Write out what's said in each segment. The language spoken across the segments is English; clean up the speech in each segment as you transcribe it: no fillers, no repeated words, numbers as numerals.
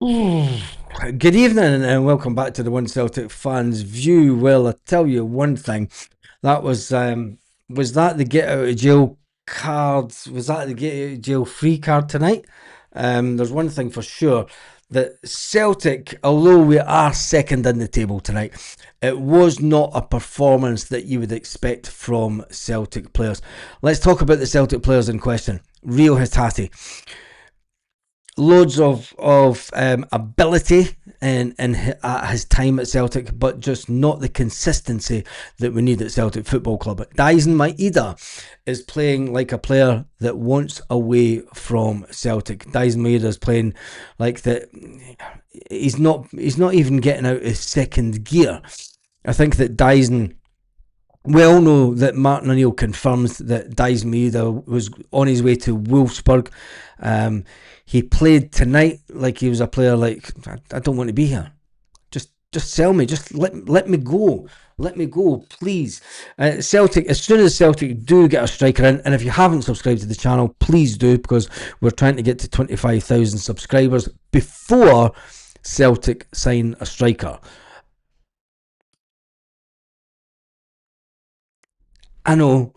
Good evening and welcome back to the One Celtic Fans View. Well, I tell you one thing, that was that the get out of jail card? Was that the get out of jail free card tonight? There's one thing for sure, that Celtic, although we are second in the table tonight, it was not a performance that you would expect from Celtic players. Let's talk about the Celtic players in question. Rio Hitati, loads of ability in his time at Celtic, but just not the consistency that we need at Celtic Football Club. Dyson Maeda is playing like a player that wants away from Celtic. Dyson Maeda is playing like that. He's not even getting out of second gear. I think that Dyson, we all know that Martin O'Neill confirms that Dyson Maeda was on his way to Wolfsburg. He played tonight like he was a player like, I don't want to be here. Just sell me. Just let me go. Let me go, please. Celtic, as soon as Celtic do get a striker in, and if you haven't subscribed to the channel, please do, because we're trying to get to 25,000 subscribers before Celtic sign a striker. I know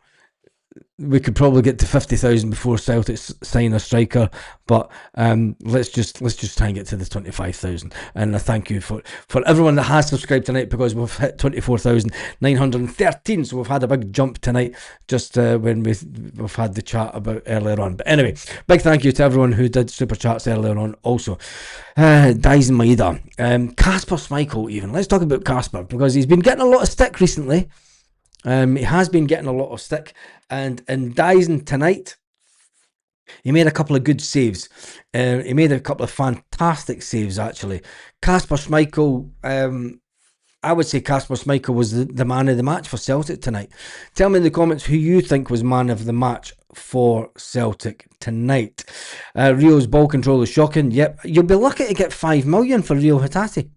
we could probably get to 50,000 before Celtic sign a striker, but let's just try and get to the 25,000. And I thank you for everyone that has subscribed tonight, because we've hit 24,913, so we've had a big jump tonight just when we've had the chat about earlier on. But anyway, big thank you to everyone who did super chats earlier on. Also, Dyson Maeda, Kasper Schmeichel. Even let's talk about Kasper, because he's been getting a lot of stick recently. He has been getting a lot of stick, and in Dyson tonight, he made a couple of good saves. He made a couple of fantastic saves, actually. Kasper Schmeichel, I would say Kasper Schmeichel was the man of the match for Celtic tonight. Tell me in the comments who you think was man of the match for Celtic tonight. Rio's ball control is shocking. Yep, you'll be lucky to get 5 million for Rio Hitati.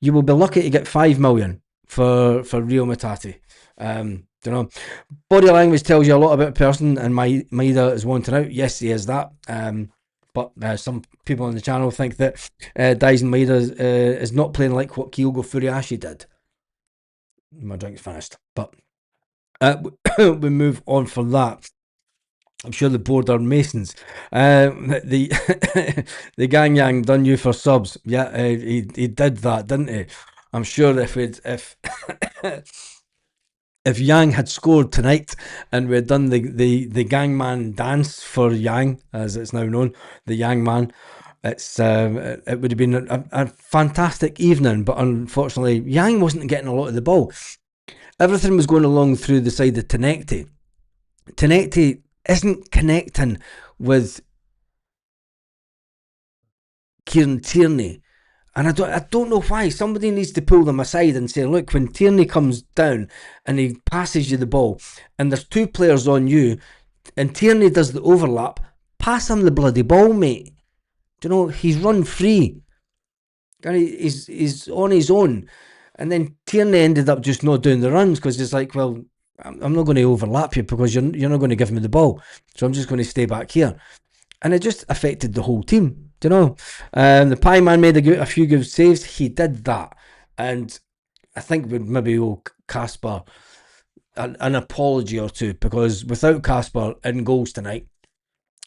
You will be lucky to get 5 million for Rio Hitati. You know, body language tells you a lot about a person, and Maeda is wanting out. Yes, he is that. But some people on the channel think that Dyson Maeda is not playing like what Kyogo Furiashi did. My drink's finished. But we move on from that. I'm sure the board are Masons. The the Gang Yang done you for subs. Yeah, he did that, didn't he? I'm sure if Yang had scored tonight and we had done the Gangman dance for Yang, as it's now known, the Yang Man, it would have been a fantastic evening. But unfortunately, Yang wasn't getting a lot of the ball. Everything was going along through the side of Tenecti. Tenecti isn't connecting with Kieran Tierney. And I don't know why. Somebody needs to pull them aside and say, look, when Tierney comes down and he passes you the ball, and there's two players on you, and Tierney does the overlap, pass him the bloody ball, mate. Do you know, he's run free. And he's on his own. And then Tierney ended up just not doing the runs, because he's like, well, I'm not going to overlap you because you're not going to give me the ball. So I'm just going to stay back here. And it just affected the whole team. Do you know? The Pie Man made a few good saves. He did that. And I think we'd maybe owe Kasper an apology or two, because without Kasper in goals tonight,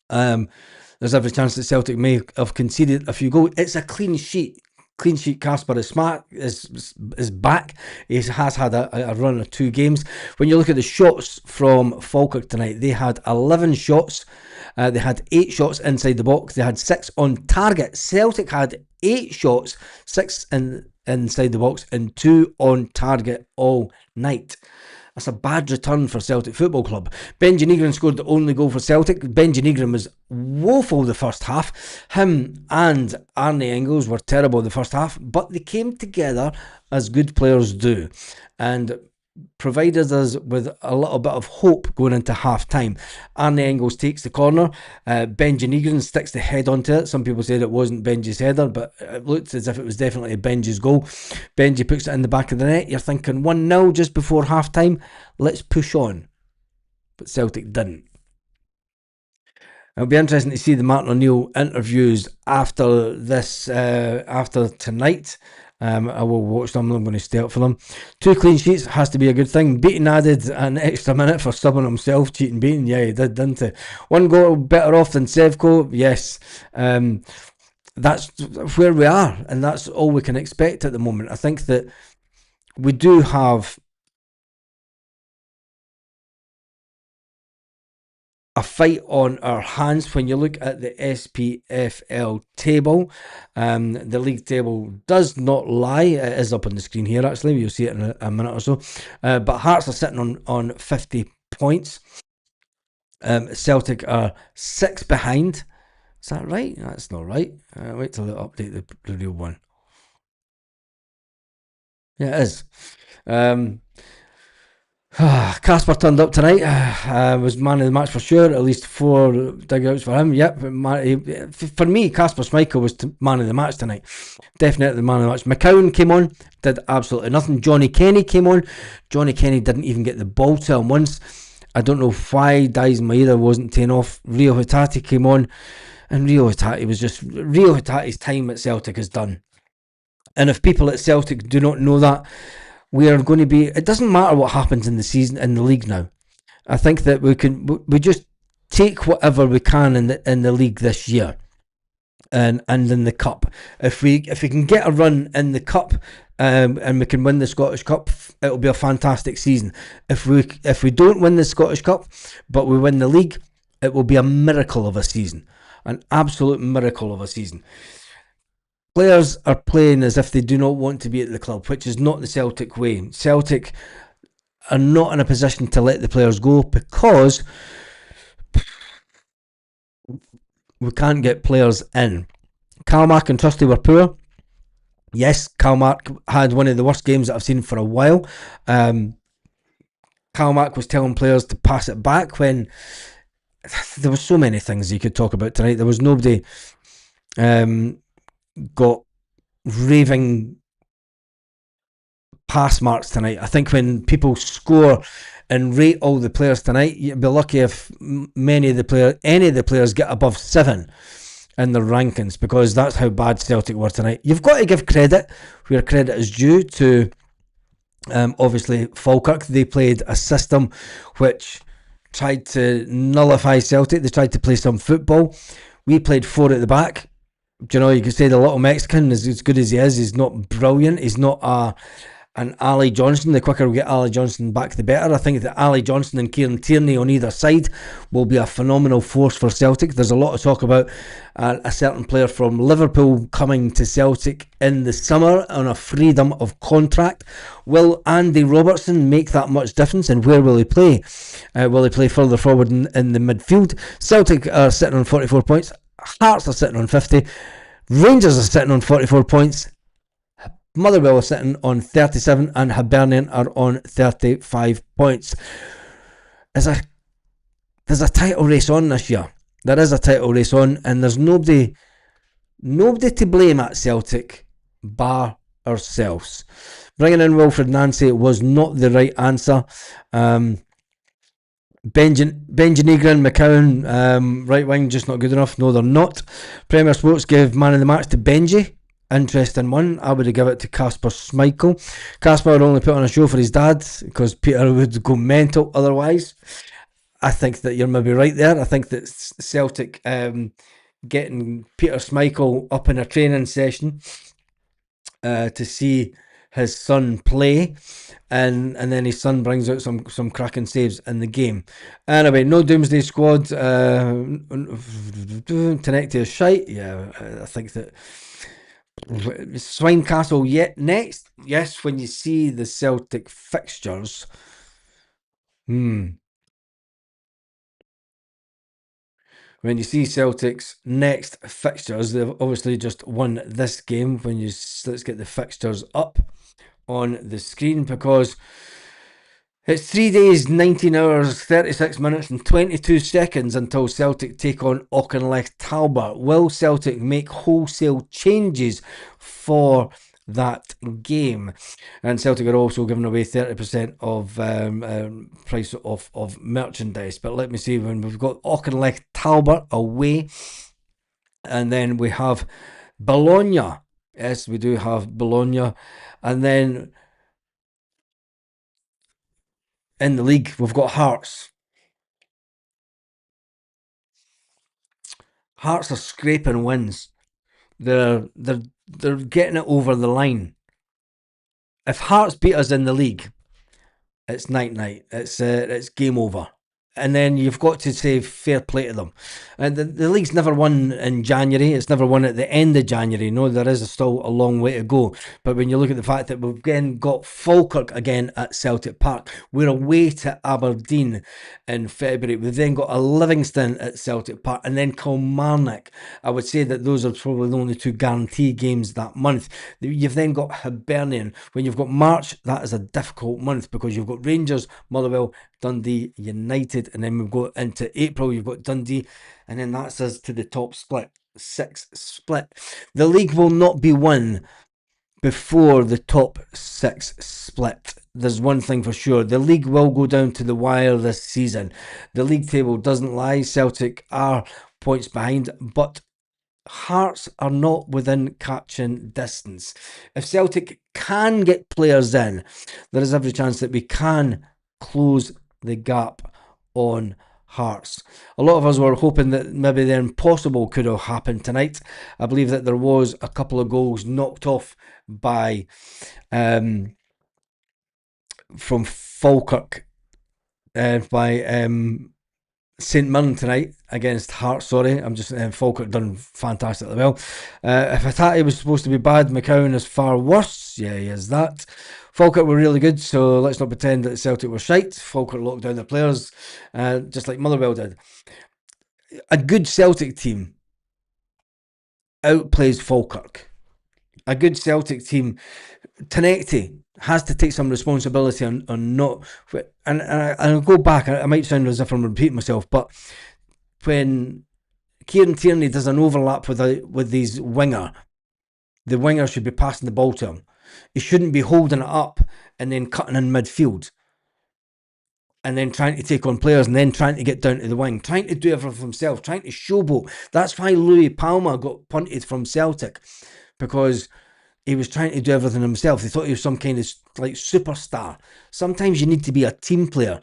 there's every chance that Celtic may have conceded a few goals. It's a clean sheet. Clean sheet. Kasper is smart, is back. He has had a run of 2 games. When you look at the shots from Falkirk tonight, they had 11 shots. They had 8 shots inside the box. They had 6 on target. Celtic had 8 shots, 6 inside the box, and 2 on target all night. That's a bad return for Celtic Football Club. Benji Negron scored the only goal for Celtic. Benji Negron was woeful the first half. Him and Arne Engels were terrible the first half, but they came together as good players do, and provided us with a little bit of hope going into half time. Arne Engels takes the corner. Benji Negron sticks the head onto it. Some people said it wasn't Benji's header, but it looked as if it was definitely Benji's goal. Benji puts it in the back of the net. You're thinking 1-0 just before half time. Let's push on. But Celtic didn't. It'll be interesting to see the Martin O'Neill interviews after this, after tonight. I will watch them. I'm going to stay up for them. 2 clean sheets has to be a good thing. Beaton added an extra minute for subbing himself. Cheating Beaton, yeah, he did, didn't he? 1 goal better off than Sevco, yes. That's where we are, and that's all we can expect at the moment. I think that we do have a fight on our hands when you look at the SPFL table. The league table does not lie. It is up on the screen here, actually. You'll see it in a minute or so. But Hearts are sitting on 50 points. Celtic are 6 behind. Is that right? That's not right. Wait till they update the real one. Yeah, it is. Casper turned up tonight. Was man of the match for sure. At least 4 dugouts for him. Yep. For me, Casper Schmeichel was man of the match tonight. Definitely the man of the match. McCowan came on, did absolutely nothing. Johnny Kenny came on. Johnny Kenny didn't even get the ball to him once. I don't know why Daiz Maeda wasn't taken off. Rio Hitati came on, and Rio Hitati's time at Celtic is done. And if people at Celtic do not know that, we are going to be. It doesn't matter what happens in the season in the league now. I think that we just take whatever we can in the league this year, and in the cup. If we can get a run in the cup, and we can win the Scottish Cup, it'll be a fantastic season. If we don't win the Scottish Cup, but we win the league, it will be a miracle of a season, an absolute miracle of a season. Players are playing as if they do not want to be at the club, which is not the Celtic way. Celtic are not in a position to let the players go because we can't get players in. Kalmark and Trusty were poor. Yes, Kalmark had one of the worst games that I've seen for a while. Kalmark was telling players to pass it back when there were so many things you could talk about tonight. There was nobody got raving pass marks tonight. I think when people score and rate all the players tonight, you'd be lucky if any of the players get above 7 in their rankings, because that's how bad Celtic were tonight. You've got to give credit where credit is due to obviously Falkirk. They played a system which tried to nullify Celtic. They tried to play some football. We played 4 at the back. You know, you could say the little Mexican, as good as he is, he's not brilliant. He's not an Ali Johnson. The quicker we get Ali Johnson back, the better. I think that Ali Johnson and Kieran Tierney on either side will be a phenomenal force for Celtic. There's a lot of talk about a certain player from Liverpool coming to Celtic in the summer on a freedom of contract. Will Andy Robertson make that much difference, and where will he play? Will he play further forward in the midfield? Celtic are sitting on 44 points. Hearts are sitting on 50. Rangers are sitting on 44 points. Motherwell are sitting on 37, and Hibernian are on 35 points. There's a title race on this year. There is a title race on, and there's nobody to blame at Celtic bar ourselves. Bringing in Wilfred Nancy was not the right answer. Benji Negrin, McCowan, right wing, just not good enough. No, they're not. Premier Sports gave man of the match to Benji. Interesting one. I would have given it to Casper Schmeichel. Casper would only put on a show for his dad because Peter would go mental otherwise. I think that you're maybe right there. I think that Celtic getting Peter Schmeichel up in a training session to see his son play, and then his son brings out some cracking saves in the game. Anyway, no Doomsday Squad. Tenecti is shite. Yeah, I think that Swinecastle yet next. Yes, when you see the Celtic fixtures. When you see Celtic's next fixtures, they've obviously just won this game. Let's get the fixtures up on the screen, because it's 3 days, 19 hours, 36 minutes and 22 seconds until Celtic take on Auchinleck Talbot. Will Celtic make wholesale changes for that game. And Celtic are also giving away 30% of price of merchandise. But let me see, when we've got Auchinleck Talbot away, and then we have Bologna. Yes, we do have Bologna. And then in the league, we've got Hearts. Hearts are scraping wins. They're getting it over the line. If Hearts beat us in the league, it's night. It's game over. And then you've got to say fair play to them. And the league's never won in January. It's never won at the end of January. No, there is still a long way to go. But when you look at the fact that we've again got Falkirk again at Celtic Park, we're away to Aberdeen in February. We've then got a Livingston at Celtic Park, and then Kilmarnock. I would say that those are probably the only two guarantee games that month. You've then got Hibernian. When you've got March, that is a difficult month because you've got Rangers, Motherwell, Dundee United, and then we've got into April, you've got Dundee, and then that's us to the top split, 6 split. The league will not be won before the top 6 split. There's one thing for sure, the league will go down to the wire this season. The league table doesn't lie, Celtic are points behind, but Hearts are not within catching distance. If Celtic can get players in, there is every chance that we can close the gap on Hearts. A lot of us were hoping that maybe the impossible could have happened tonight. I believe that there was a couple of goals knocked off by from Falkirk by St Mirren tonight against Hearts. Sorry, I'm just Falkirk done fantastically well. If Hatate was supposed to be bad, McCowan is far worse. Yeah, he is that. Falkirk were really good, so let's not pretend that Celtic were shite. Falkirk locked down their players, just like Motherwell did. A good Celtic team outplays Falkirk. A good Celtic team, Tenecti has to take some responsibility on not. And I'll go back. I might sound as if I'm repeating myself, but when Kieran Tierney does an overlap with his winger, the winger should be passing the ball to him. He shouldn't be holding it up and then cutting in midfield and then trying to take on players and then trying to get down to the wing, trying to do everything for himself, trying to showboat. That's why Louis Palma got punted from Celtic, because he was trying to do everything himself. They thought he was some kind of like superstar. Sometimes you need to be a team player.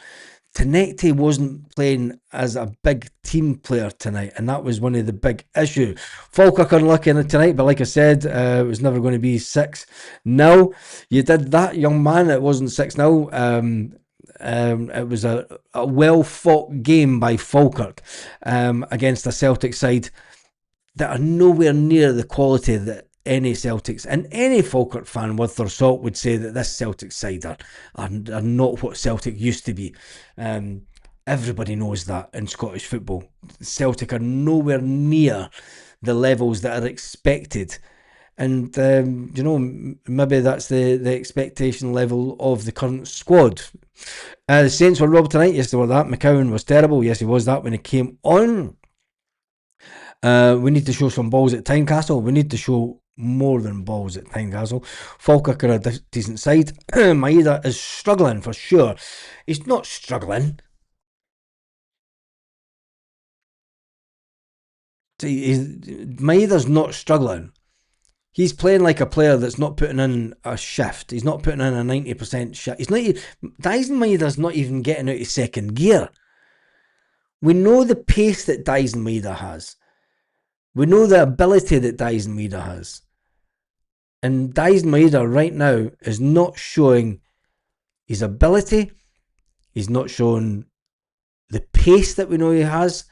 Tenecti wasn't playing as a big team player tonight, and that was one of the big issues. Falkirk unlucky tonight, but like I said, it was never going to be 6-0. You did that, young man. It wasn't 6-0. It was a well-fought game by Falkirk against a Celtic side that are nowhere near the quality that any Celtics and any Falkirk fan worth their salt would say that this Celtic side are not what Celtic used to be. Everybody knows that in Scottish football. Celtic are nowhere near the levels that are expected. And, maybe that's the expectation level of the current squad. The Saints were robbed tonight. Yes, they were that. McCowan was terrible. Yes, he was that when he came on. We need to show some balls at Tynecastle. We need to show more than balls at Tynecastle. Falkirk are a decent side. Maeda is struggling for sure. He's not struggling. Maeda's not struggling. He's playing like a player that's not putting in a shift. He's not putting in a 90% shift. Dyson Maeda's not even getting out of second gear. We know the pace that Dyson Maeda has. We know the ability that Dyson Maeda has. And Dyson Maeda right now is not showing his ability. He's not showing the pace that we know he has.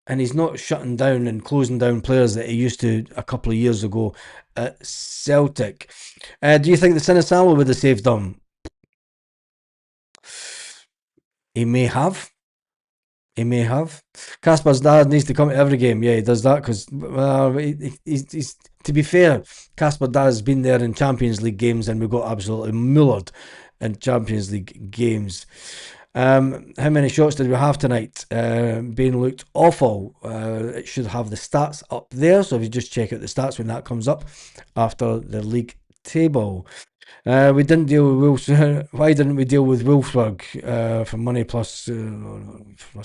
And he's not shutting down and closing down players that he used to a couple of years ago at Celtic. Do you think the Sinisalo would have saved them? He may have. Casper's dad needs to come to every game. Yeah, he does that because, he's to be fair, Casper Dad's been there in Champions League games and we got absolutely mullered in Champions League games. How many shots did we have tonight? Bain looked awful. It should have the stats up there, so if you just check out the stats when that comes up after the league table. We didn't deal with Wolves. Why didn't we deal with Wolfsburg for money plus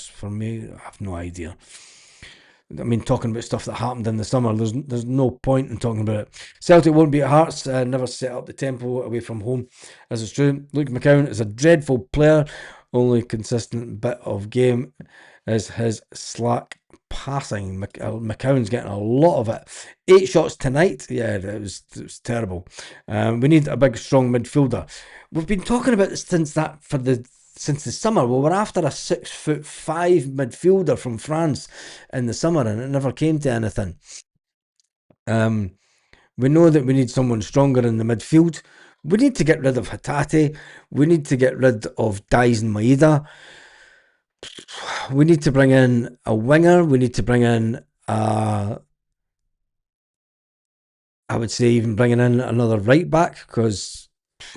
for me? I have no idea. I mean, talking about stuff that happened in the summer, there's no point in talking about it. Celtic won't beat Hearts, never set up the tempo away from home, as it's true. Luke McCown is a dreadful player. Only consistent bit of game is his slack passing. McCown's getting a lot of it. 8 shots tonight. Yeah, it was terrible. We need a big, strong midfielder. We've been talking about this since the summer. Well, we're after a 6'5" midfielder from France in the summer, and it never came to anything. We know that we need someone stronger in the midfield. We need to get rid of Hatate. We need to get rid of Daizen Maeda. We need to bring in a winger. We need to bring in, I would say, even bringing in another right back, because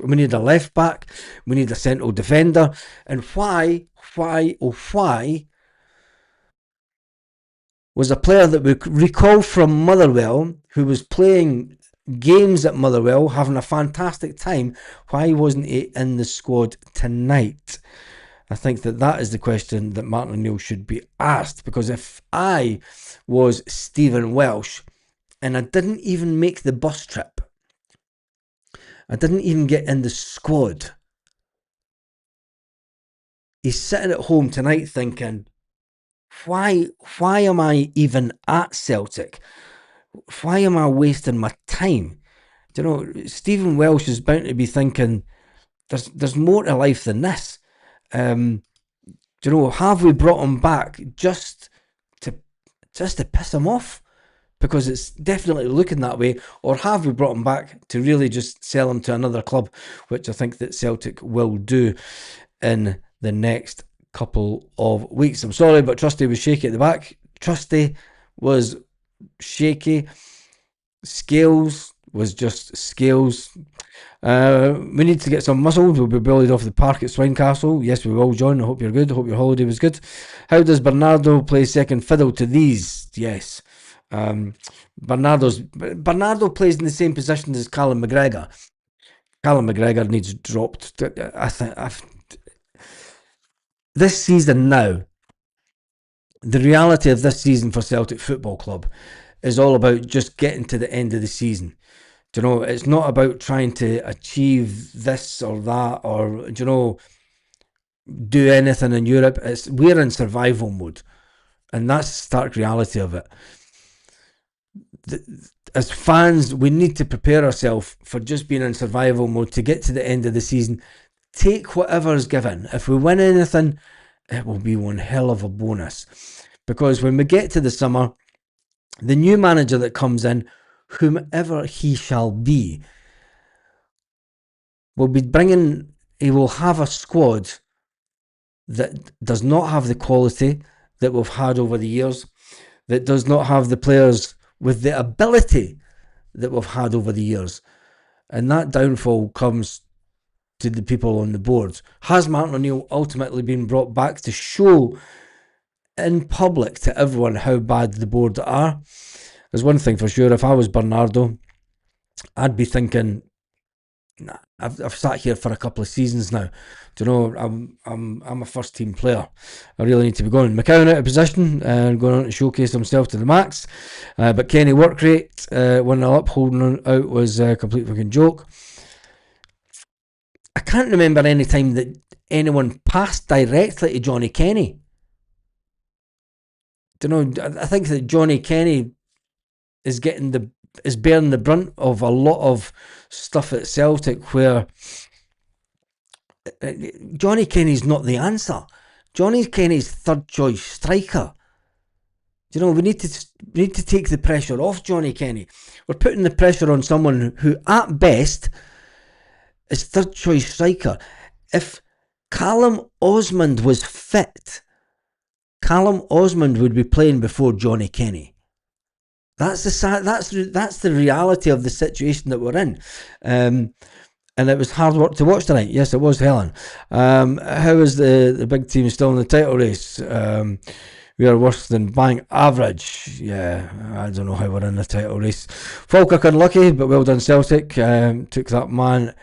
we need a left back. We need a central defender. And why was a player that we recall from Motherwell, who was playing games at Motherwell, having a fantastic time, why wasn't he in the squad tonight? I think that is the question that Martin O'Neill should be asked, because if I was Stephen Welsh and I didn't even make the bus trip, I didn't even get in the squad, he's sitting at home tonight thinking, why am I even at Celtic? Why am I wasting my time? Do you know, Stephen Welsh is bound to be thinking, there's more to life than this. Do you know, have we brought him back just to piss him off? Because it's definitely looking that way. Or have we brought him back to really just sell him to another club, which I think that Celtic will do in the next couple of weeks. I'm sorry, but Trusty was shaky at the back. Trusty was shaky. Scales was just Scales. We need to get some muscle. We'll be bullied off the park at Swinecastle. Yes, we will, John. I hope you're good. I hope your holiday was good. How does Bernardo play second fiddle to these? Yes. Bernardo plays in the same position as Callum McGregor. Callum McGregor needs dropped. I think this season now, the reality of this season for Celtic Football Club is all about just getting to the end of the season. Do you know, it's not about trying to achieve this or that, or, do you know, do anything in Europe. We're in survival mode, and that's the stark reality of it. As fans, we need to prepare ourselves for just being in survival mode to get to the end of the season. Take whatever's given. If we win anything, it will be one hell of a bonus. Because when we get to the summer, the new manager that comes in, whomever he shall be, he will have a squad that does not have the quality that we've had over the years, that does not have the players with the ability that we've had over the years. And that downfall comes to the people on the board. Has Martin O'Neill ultimately been brought back to show in public to everyone how bad the board are? There's one thing for sure. If I was Bernardo, I'd be thinking, nah, I've sat here for a couple of seasons now. Do you know, I'm a first team player. I really need to be going. McCown out of position and going on to showcase himself to the max. But Kenny work rate, 1-0 up, holding out was a complete fucking joke. I can't remember any time that anyone passed directly to Johnny Kenny. Do you know, I think that Johnny Kenny is bearing the brunt of a lot of stuff at Celtic, where Johnny Kenny's not the answer. Johnny Kenny's third choice striker. You know, we need to take the pressure off Johnny Kenny. We're putting the pressure on someone who, at best, is third choice striker. If Callum Osmond was fit, Callum Osmond would be playing before Johnny Kenny. That's the reality of the situation that we're in. And it was hard work to watch tonight. Yes, it was, Helen. How is the big team still in the title race? We are worse than bang average. Yeah, I don't know how we're in the title race. Falkirk unlucky, but well done Celtic. Took that man.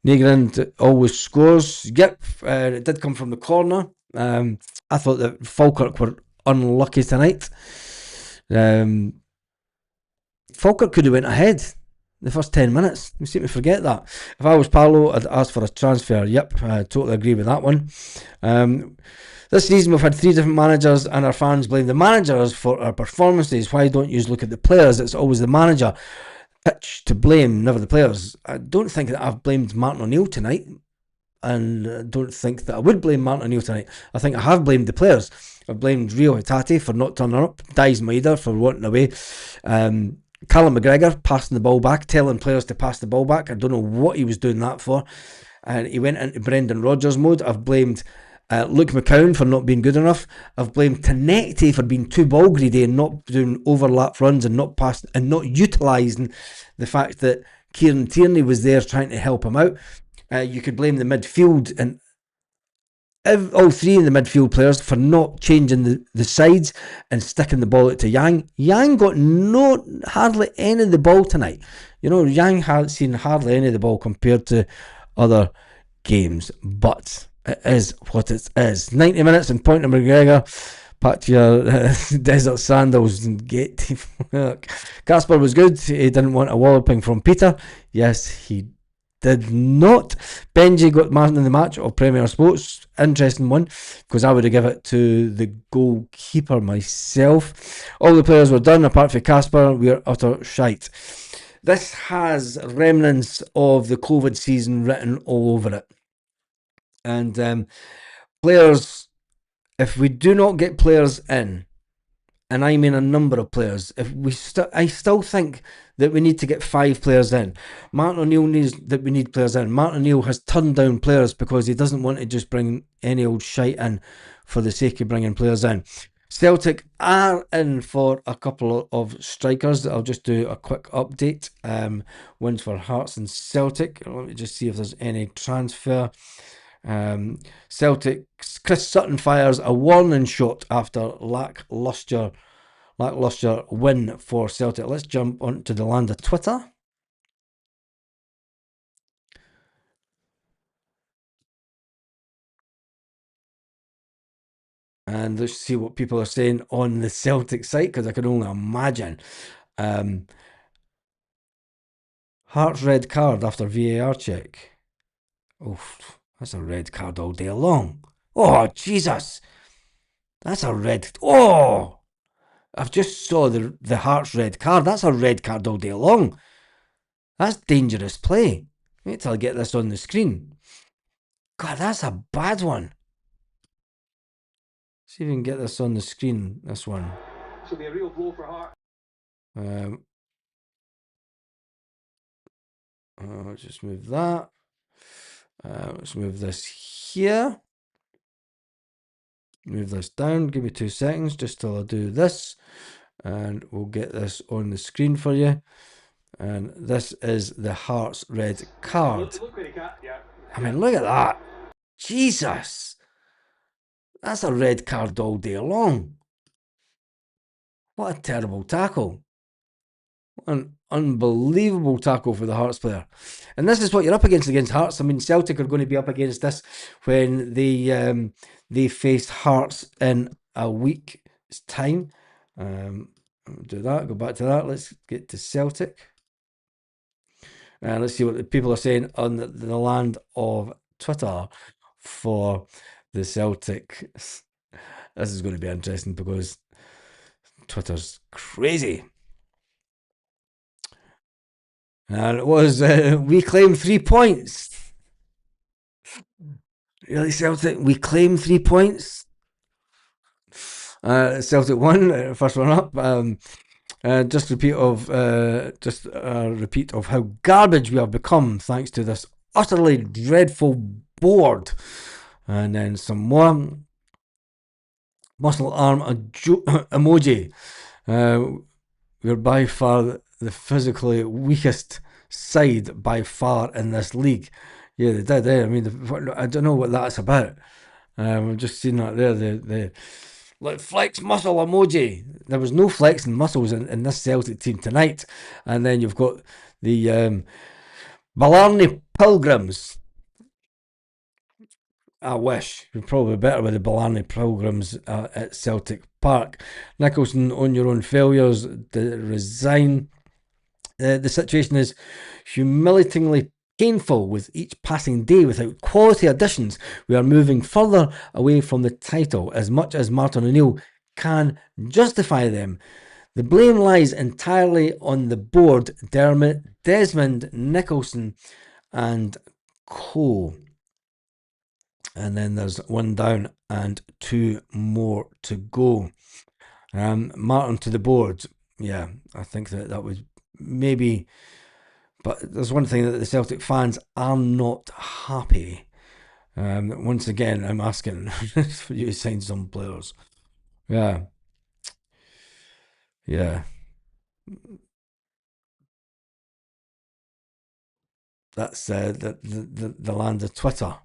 Negrin always scores. Yep, it did come from the corner. I thought that Falkirk were unlucky tonight. Falkirk could have went ahead the first 10 minutes. We seem to forget that. If I was Paolo, I'd ask for a transfer. Yep, I totally agree with that one. This season we've had 3 different managers and our fans blame the managers for our performances. Why don't you look at the players? It's always the manager. Pitch to blame, never the players. I don't think that I've blamed Martin O'Neill tonight, and I don't think that I would blame Martin O'Neill tonight. I think I have blamed the players. I've blamed Rio Hitati for not turning up, Dies Maida for wanting away, Callum McGregor passing the ball back, telling players to pass the ball back. I don't know what he was doing that for. And he went into Brendan Rodgers mode. I've blamed Luke McCown for not being good enough. I've blamed Tenecti for being too ball greedy and not doing overlap runs and not utilising the fact that Kieran Tierney was there trying to help him out. You could blame the midfield and all 3 of the midfield players for not changing the sides and sticking the ball out to Yang. Yang got hardly any of the ball tonight. Yang hasn't seen hardly any of the ball compared to other games, but it is what it is. 90 minutes and point to McGregor. Pack to your desert sandals and get to work. Casper was good. He didn't want a walloping from Peter. Yes, he did not. Benji got man in the match of Premier Sports. Interesting one, because I would have given it to the goalkeeper myself. All the players were done apart from Casper. We are utter shite. This has remnants of the COVID season written all over it. And players, if we do not get players in, and I mean a number of players, I still think that we need to get 5 players in. Martin O'Neill needs that we need players in. Martin O'Neill has turned down players because he doesn't want to just bring any old shite in for the sake of bringing players in. Celtic are in for a couple of strikers. I'll just do a quick update. Wins for Hearts and Celtic. Let me just see if there's any transfer. Celtic's Chris Sutton fires a warning shot after lacklustre win for Celtic. Let's jump onto the land of Twitter. And let's see what people are saying on the Celtic site, because I can only imagine. Hearts red card after VAR check. Oof, that's a red card all day long. Oh, Jesus. That's a red... Oh! I've just saw the Hearts red card. That's a red card all day long. That's dangerous play. Wait till I get this on the screen. God, that's a bad one. See if we can get this on the screen, this one. This will be a real blow for Hearts. Let's just move that. Let's move this here. Move this down. Give me 2 seconds just till I do this. And we'll get this on the screen for you. And this is the Hearts red card. I mean, look at that. Jesus. That's a red card all day long. What a terrible tackle. An unbelievable tackle for the Hearts player. And this is what you're up against Hearts. I mean, Celtic are going to be up against this when they face Hearts in a week's time. Do that, go back to that. Let's get to Celtic. And let's see what the people are saying on the land of Twitter for the Celtic. This is going to be interesting because Twitter's crazy. And it was, we claim 3 points. Really, Celtic? We claim 3 points? Celtic won, first one up. Just a repeat of how garbage we have become thanks to this utterly dreadful board. And then some more. Muscle arm emoji. We're by far the physically weakest side by far in this league. Yeah, they did. I mean, I don't know what that's about. I've just seen that there. Like flex muscle emoji. There was no flexing muscles in this Celtic team tonight. And then you've got the Blarney Pilgrims. I wish. We're probably better with the Blarney Pilgrims at Celtic Park. Nicholson, on your own failures, resign. The situation is humiliatingly painful with each passing day. Without quality additions, we are moving further away from the title as much as Martin O'Neill can justify them. The blame lies entirely on the board, Dermot, Desmond, Nicholson and Co. And then there's one down and two more to go. Martin to the board. Yeah, I think that was maybe... But there's one thing that the Celtic fans are not happy. Once again, I'm asking for you to sign some players. Yeah. That's the land of Twitter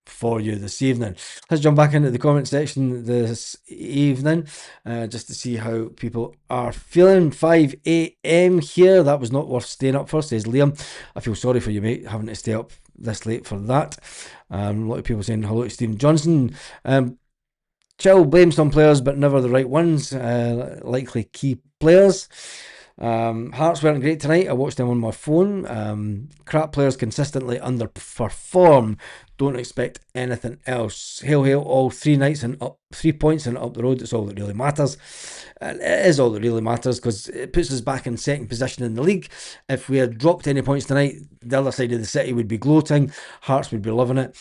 for you this evening. Let's jump back into the comment section this evening just to see how people are feeling. 5 a.m. here. That was not worth staying up for, says Liam. I feel sorry for you, mate, having to stay up this late for that. A lot of people saying hello to Stephen Johnson. Chill, blame some players, but never the right ones. Likely key players. Hearts weren't great tonight. I watched them on my phone. Crap players consistently underperform. Don't expect anything else. Hail, hail, all 3 nights and up 3 points and up the road. It's all that really matters. And it is all that really matters because it puts us back in second position in the league. If we had dropped any points tonight, the other side of the city would be gloating. Hearts would be loving it.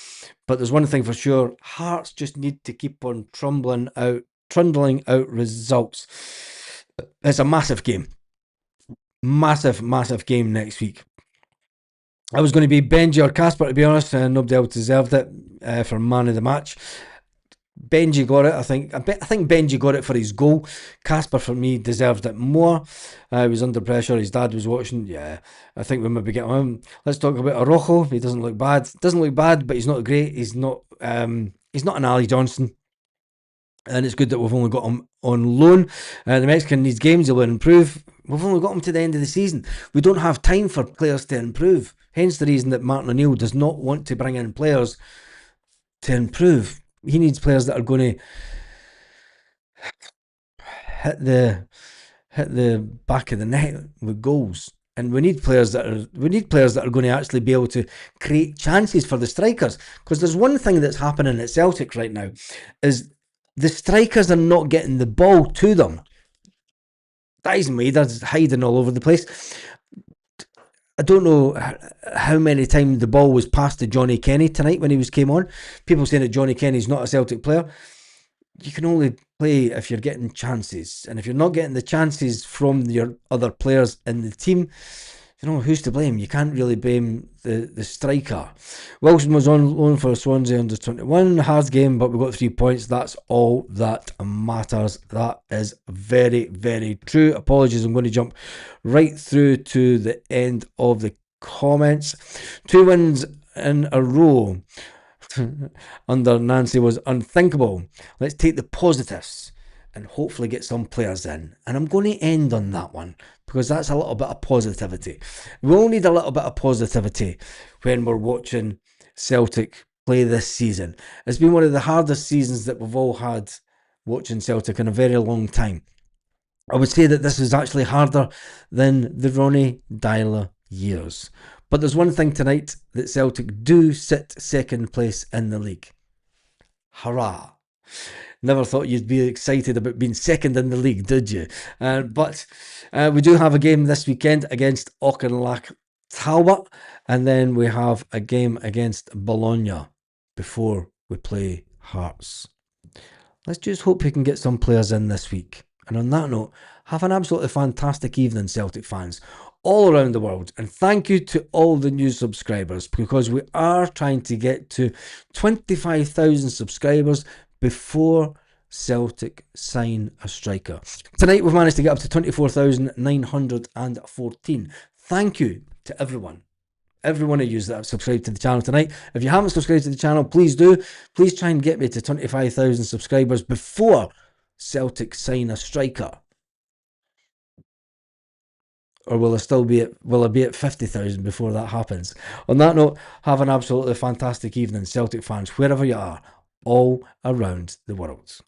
But there's one thing for sure. Hearts just need to keep on trundling out results. It's a massive game. Massive game next week. I was going to be Benji or Casper, to be honest, and nobody else deserved it for man of the match. Benji got it, I think. I think Benji got it for his goal. Casper, for me, deserved it more. He was under pressure. His dad was watching. Yeah, I think we maybe get him. Let's talk about Araujo. He doesn't look bad. Doesn't look bad, but he's not great. He's not an Ali Johnson. And it's good that we've only got him on loan. The Mexican needs games. He'll improve. We've only got him to the end of the season. We don't have time for players to improve. Hence the reason that Martin O'Neill does not want to bring in players to improve. He needs players that are going to hit the back of the net with goals. And we need players that are going to actually be able to create chances for the strikers. Because there's one thing that's happening at Celtic right now is the strikers are not getting the ball to them. Dyson Wader's hiding all over the place. I don't know how many times the ball was passed to Johnny Kenny tonight when he came on. People saying that Johnny Kenny's not a Celtic player. You can only play if you're getting chances. And if you're not getting the chances from your other players in the team, you know, who's to blame? You can't really blame the striker. Wilson was on loan for Swansea under 21. Hard game, but we got 3 points. That's all that matters. That is very, very true. Apologies, I'm going to jump right through to the end of the comments. 2 wins in a row under Nancy was unthinkable. Let's take the positives and hopefully get some players in. And I'm going to end on that one because that's a little bit of positivity. We all need a little bit of positivity when we're watching Celtic play this season. It's been one of the hardest seasons that we've all had watching Celtic in a very long time. I would say that this is actually harder than the Ronnie Dyler years. But there's one thing tonight, that Celtic do sit second place in the league. Hurrah. Never thought you'd be excited about being second in the league, did you? But we do have a game this weekend against Auchinleck Talbot, and then we have a game against Bologna before we play Hearts. Let's just hope we can get some players in this week. And on that note, have an absolutely fantastic evening, Celtic fans, all around the world. And thank you to all the new subscribers, because we are trying to get to 25,000 subscribers before Celtic sign a striker. Tonight we've managed to get up to 24,914. Thank you to everyone of you that have subscribed to the channel tonight. If you haven't subscribed to the channel, please do. Please try and get me to 25,000 subscribers before Celtic sign a striker? Or will it be at 50,000 before that happens? On that note, have an absolutely fantastic evening, Celtic fans, wherever you are, all around the world.